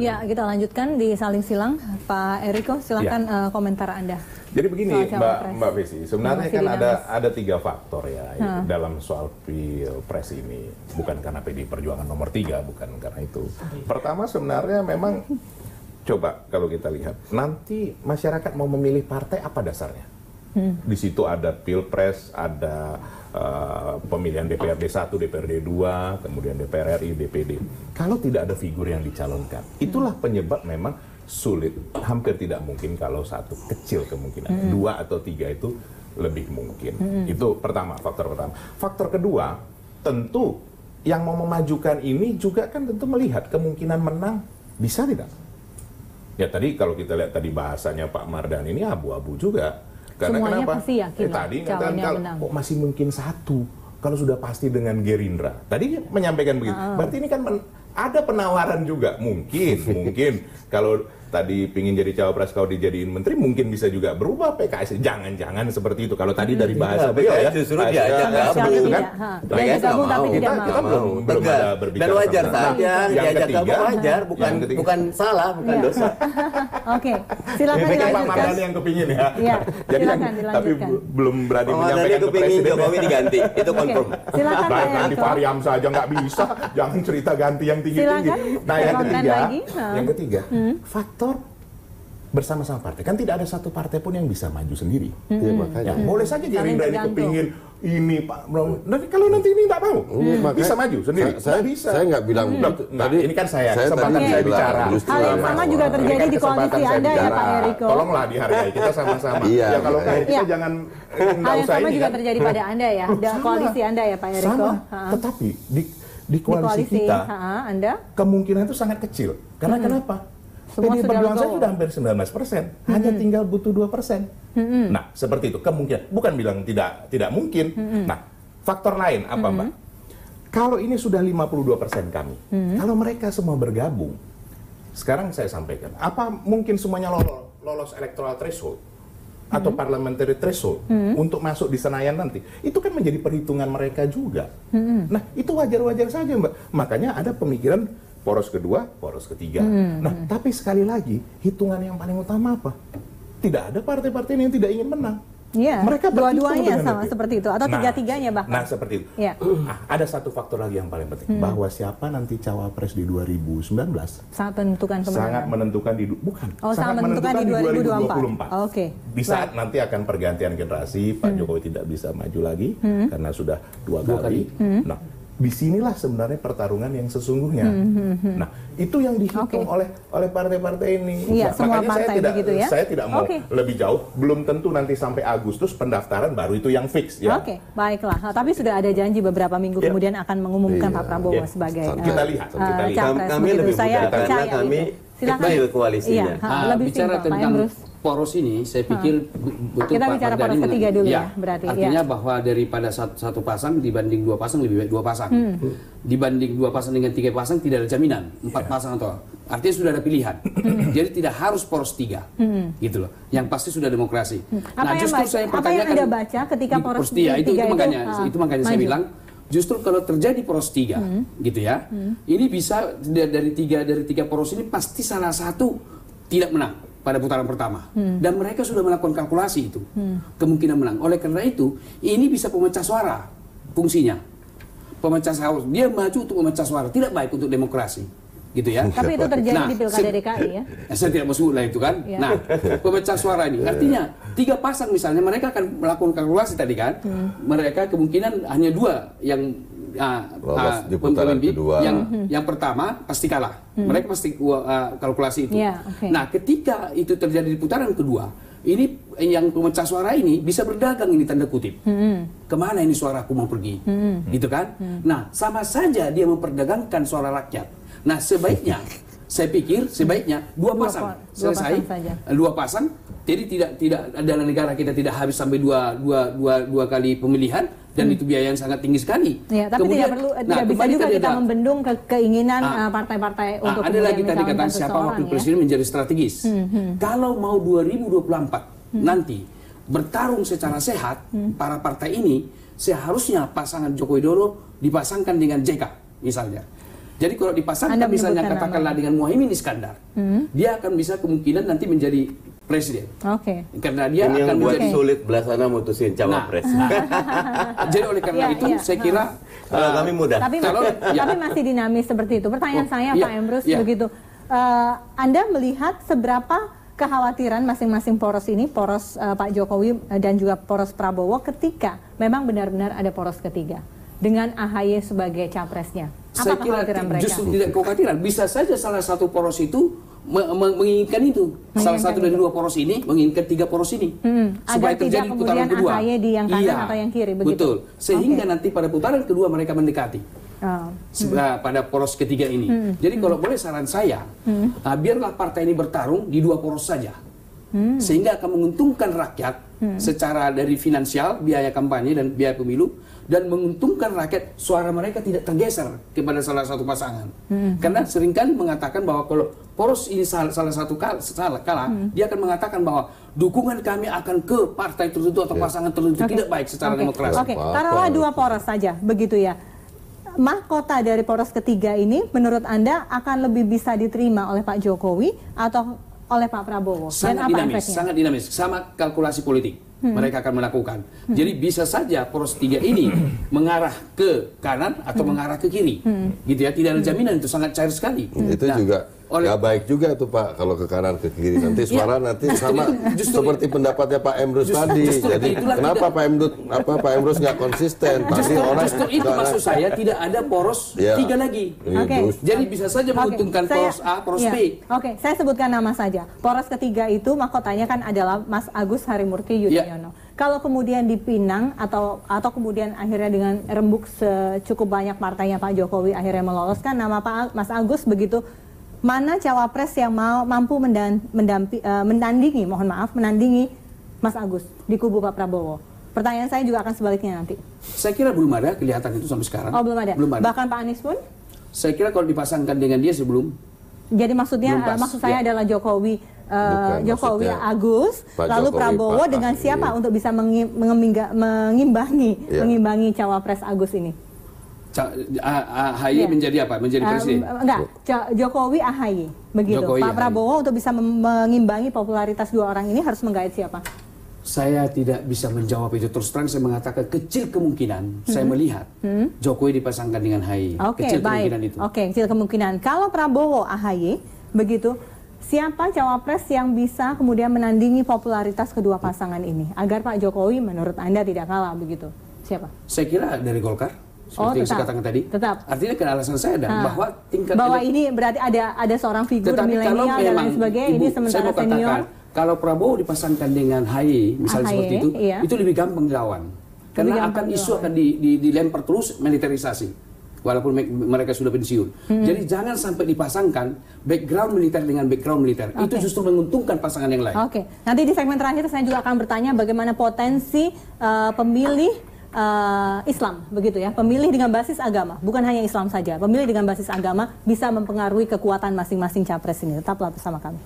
Iya, kita lanjutkan di saling silang. Pak Eriko, silakan komentar Anda. Jadi begini, Mbak Vesi, sebenarnya kan ada 3 faktor ya dalam soal pilpres ini. Bukan karena PDI Perjuangan nomor 3, bukan karena itu. Pertama sebenarnya memang, coba kalau kita lihat, nanti masyarakat mau memilih partai apa dasarnya? Di situ ada pilpres, ada pemilihan DPRD 1, DPRD 2, kemudian DPR RI, DPD. Kalau tidak ada figur yang dicalonkan, itulah penyebab memang sulit, hampir tidak mungkin kalau satu, kecil kemungkinan. 2 atau 3 itu lebih mungkin. Itu pertama, faktor pertama. Faktor kedua, tentu yang mau memajukan ini juga kan tentu melihat kemungkinan menang bisa tidak. Ya tadi kalau kita lihat tadi bahasanya Pak Mardhani ini abu-abu juga. Karena semuanya kenapa? Pasti yakin Tadi katakan kok masih mungkin 1 kalau sudah pasti dengan Gerindra. Tadi menyampaikan begitu. Berarti ini kan ada penawaran juga. Mungkin kalau tadi pingin jadi cawapres, kalau dijadiin menteri mungkin bisa juga berubah PKS. Jangan-jangan seperti itu. Kalau tadi dari bahasa beliau ya, justru diajak gabung kan? Mereka gabung tapi tidak mau. Kita belum ada berbicara. Dan wajar saja diajak gabung, wajar, bukan salah, bukan dosa. Oke, silakan dilanjutkan. Pak dilanjutkan. Mardhani yang kepingin ya. Jadi silakan tapi belum berani menyampaikan ke kepingin presiden. Jokowi diganti, itu confirm. Silakan Pak Ganti Eriko. Fahri Hamzah aja nggak bisa, jangan cerita ganti yang tinggi-tinggi. Nah yang ketiga, faktor bersama-sama partai. Kan tidak ada satu partai pun yang bisa maju sendiri. Ya, makanya. Boleh saja Gerindra ini kepingin ini Pak Bro. Kalau nanti ini nggak mau, bisa maju sendiri. Saya nggak bilang. Tadi ini kan saya kesempatan saya bicara. Hal yang sama juga terjadi di koalisi Anda ya Pak Eriko. Tolonglah dihargai, kita sama-sama. Ya kalau kayak kita jangan hal yang sama juga terjadi pada Anda ya, koalisi Anda ya Pak Eriko. Tetapi di koalisi kita, Anda kemungkinan itu sangat kecil. Karena kenapa? PD Perjuangan saya sudah hampir 19%, hanya tinggal butuh 2%. Nah, seperti itu kemungkinan. Bukan bilang tidak mungkin. Nah, faktor lain apa Mbak? Kalau ini sudah 52% kami, kalau mereka semua bergabung, sekarang saya sampaikan, apa mungkin semuanya lolos electoral threshold atau parliamentary threshold untuk masuk di Senayan nanti? Itu kan menjadi perhitungan mereka juga. Nah, itu wajar-wajar saja Mbak. Makanya ada pemikiran poros kedua, poros ketiga. Nah, tapi sekali lagi, hitungan yang paling utama apa? Tidak ada partai-partai yang tidak ingin menang. Iya, mereka dua-duanya sama seperti itu, atau tiga-tiganya bahkan. Nah, seperti itu. Ya. Ada satu faktor lagi yang paling penting, bahwa siapa nanti cawapres di 2019 sangat menentukan kemenangan. Sangat menentukan sangat menentukan di 2024. Oke. Di saat nanti akan pergantian generasi, Pak Jokowi tidak bisa maju lagi karena sudah dua kali. Nah, disinilah sebenarnya pertarungan yang sesungguhnya. Nah, itu yang dihitung oleh partai-partai ini. Iya, semua partai begitu ya. Saya tidak mau lebih jauh. Belum tentu nanti sampai Agustus pendaftaran baru itu yang fix. Ya. Oke, baiklah. Tapi sudah ada janji beberapa minggu kemudian akan mengumumkan Pak Prabowo sebagai kita lihat. Kami lebih mudah karena kami ikut koalisinya. Bicara tentang poros ini, saya pikir betul kita Pak bicara poros Mardhani ketiga dulu ya, berarti. Artinya bahwa daripada satu pasang dibanding 2 pasang lebih baik 2 pasang. Dibanding 2 pasang dengan 3 pasang tidak ada jaminan 4 pasang atau artinya sudah ada pilihan. Jadi tidak harus poros 3, gitu loh. Yang pasti sudah demokrasi. Nah, justru saya pertanyakan. Apa yang Anda baca ketika poros 3 itu makanya saya bilang. Justru kalau terjadi poros 3, gitu ya, ini bisa dari tiga poros ini pasti salah satu tidak menang pada putaran pertama, dan mereka sudah melakukan kalkulasi itu kemungkinan menang. Oleh karena itu, ini bisa pemecah suara fungsinya, pemecah suara. Dia maju untuk memecah suara, tidak baik untuk demokrasi, gitu ya. Tapi itu terjadi di pilkada DKI ya. Saya tidak mau sebut lah itu kan. Ya. Nah, pemecah suara ini artinya 3 pasang misalnya mereka akan melakukan kalkulasi tadi kan. Mereka kemungkinan hanya 2 yang pemimpin kedua. Yang pertama pasti kalah. Mereka pasti kalkulasi itu. Nah, ketika itu terjadi di putaran kedua, ini yang pemecah suara ini bisa berdagang ini tanda kutip. Kemana ini suaraku mau pergi? Gitu kan? Nah, sama saja dia memperdagangkan suara rakyat. Nah, sebaiknya saya pikir sebaiknya 2 pasang selesai. 2 pasang. Jadi tidak dalam negara kita tidak habis sampai dua kali pemilihan dan itu biaya yang sangat tinggi sekali. Ya, tapi kemudian, tidak bisa juga kita membendung keinginan partai-partai untuk ada lagi tadi kata siapa wakil presiden menjadi strategis. Kalau mau 2024 nanti bertarung secara sehat, para partai ini seharusnya pasangan Joko Widodo dipasangkan dengan JK misalnya. Jadi kalau dipasangkan misalnya katakanlah dengan Muhaimin Iskandar, dia akan bisa kemungkinan nanti menjadi presiden. Oke. Karena dia ini akan yang buat menjadi sulit belasana mutusin cawapres. Jadi oleh karena itu saya kira kalau kami mudah. Tapi masih dinamis seperti itu. Pertanyaan saya Pak Emrus begitu. Anda melihat seberapa kekhawatiran masing-masing poros ini, poros Pak Jokowi dan juga poros Prabowo ketika memang benar-benar ada poros ketiga dengan AHY sebagai capresnya. Apa kekhawatiran mereka? Justru tidak kekhawatiran. Bisa saja salah satu poros itu menginginkan itu. Salah satu dari dua poros ini menginginkan tiga poros ini. Supaya terjadi putaran kedua. AHY di yang kanan atau yang kiri, begitu? Betul. Sehingga nanti pada putaran kedua mereka mendekati. Pada poros ketiga ini. Jadi kalau boleh saran saya, biarlah partai ini bertarung di dua poros saja. Sehingga akan menguntungkan rakyat secara dari finansial, biaya kampanye dan biaya pemilu, dan menguntungkan rakyat, suara mereka tidak tergeser kepada salah satu pasangan. Karena seringkali mengatakan bahwa kalau poros ini salah satu kalah, dia akan mengatakan bahwa dukungan kami akan ke partai tertentu atau pasangan tertentu, tidak baik secara demokrasi. Oke, taruhlah dua poros saja, begitu ya. Mahkota dari poros ketiga ini menurut Anda akan lebih bisa diterima oleh Pak Jokowi atau oleh Pak Prabowo? Sangat dinamis, sangat dinamis, sama kalkulasi politik mereka akan melakukan. Jadi bisa saja poros tiga ini mengarah ke kanan atau mengarah ke kiri, gitu ya. Tidak ada jaminan, itu sangat cair sekali. Itu juga nggak baik juga tuh Pak kalau ke kanan ke kiri nanti suara nanti sama seperti pendapatnya Pak Emrus tadi. Jadi kenapa Pak Emrus nggak konsisten? Justru itu maksud saya, tidak ada poros tiga lagi. Jadi bisa saja menguntungkan poros A, poros B. Oke, saya sebutkan nama saja. Poros ketiga itu mahkotanya kan adalah Mas Agus Harimurti Yudhoyono. Kalau kemudian dipinang atau kemudian akhirnya dengan rembuk secukup banyak partainya Pak Jokowi akhirnya meloloskan nama Pak Mas Agus begitu, mana cawapres yang mampu menandingi Mas Agus di kubu Pak Prabowo? Pertanyaan saya juga akan sebaliknya nanti. Saya kira belum ada kelihatan itu sampai sekarang. Oh, belum ada. Bahkan Pak Anies pun? Saya kira kalau dipasangkan dengan dia sebelum. Jadi maksudnya maksud saya adalah Jokowi Agus, lalu Prabowo dengan siapa untuk bisa mengimbangi cawapres Agus ini? AHY menjadi apa? Menjadi presiden? Enggak, Jokowi AHY begitu. Jokowi, Pak Prabowo untuk bisa mengimbangi popularitas dua orang ini harus menggait siapa? Saya tidak bisa menjawab itu. Terus terang saya mengatakan kecil kemungkinan saya melihat Jokowi dipasangkan dengan AHY. Kecil kemungkinan itu. Kecil kemungkinan. Kalau Prabowo AHY begitu, siapa cawapres yang bisa kemudian menandingi popularitas kedua pasangan ini agar Pak Jokowi menurut Anda tidak kalah begitu? Siapa? Saya kira dari Golkar. Seperti yang saya katakan tadi. Artinya kan alasan saya bahwa tingkat ini berarti ada seorang figur milenial dan lain sebagainya, ini sementara senior. Kalau Prabowo dipasangkan dengan AHY misalnya seperti itu lebih gampang dilawan. Karena isu akan dilempar terus militerisasi. Walaupun mereka sudah pensiun. Jadi jangan sampai dipasangkan background militer dengan background militer. Itu justru menguntungkan pasangan yang lain. Nanti di segmen terakhir saya juga akan bertanya bagaimana potensi pemilih Islam, begitu ya, pemilih dengan basis agama, bukan hanya Islam saja, pemilih dengan basis agama bisa mempengaruhi kekuatan masing-masing capres ini. Tetaplah bersama kami.